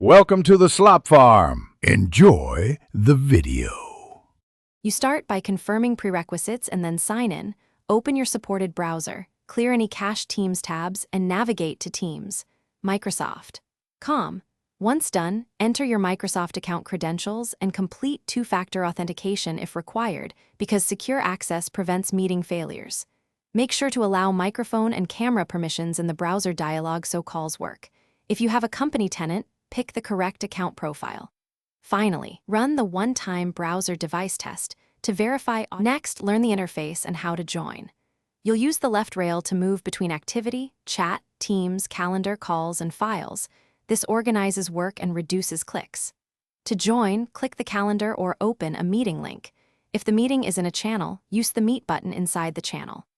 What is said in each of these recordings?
Welcome to the Slop Farm. Enjoy the video. You start by confirming prerequisites and then sign in. Open your supported browser, clear any cached Teams tabs, and navigate to Teams. Microsoft.com. Once done, enter your Microsoft account credentials and complete two-factor authentication if required, because secure access prevents meeting failures. Make sure to allow microphone and camera permissions in the browser dialog so calls work. If you have a company tenant, pick the correct account profile. Finally, run the one-time browser device test to verify. Next, learn the interface and how to join. You'll use the left rail to move between activity, chat, Teams, calendar, calls, and files. This organizes work and reduces clicks. To join, click the calendar or open a meeting link. If the meeting is in a channel, use the Meet button inside the channel.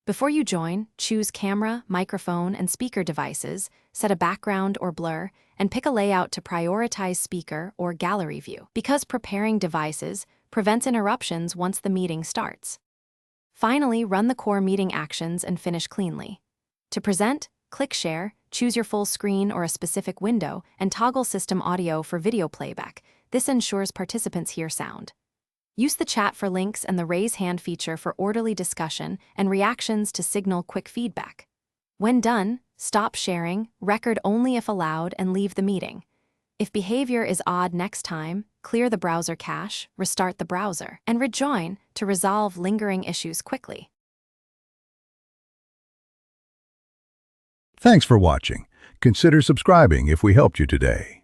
Before you join, choose camera, microphone, and speaker devices, set a background or blur, and pick a layout to prioritize speaker or gallery view, because preparing devices prevents interruptions once the meeting starts. Finally, run the core meeting actions and finish cleanly. To present, click Share, choose your full screen or a specific window, and toggle system audio for video playback. This ensures participants hear sound. Use the chat for links and the raise hand feature for orderly discussion and reactions to signal quick feedback. When done, stop sharing, record only if allowed, and leave the meeting. If behavior is odd next time, clear the browser cache, restart the browser, and rejoin to resolve lingering issues quickly. Thanks for watching. Consider subscribing if we helped you today.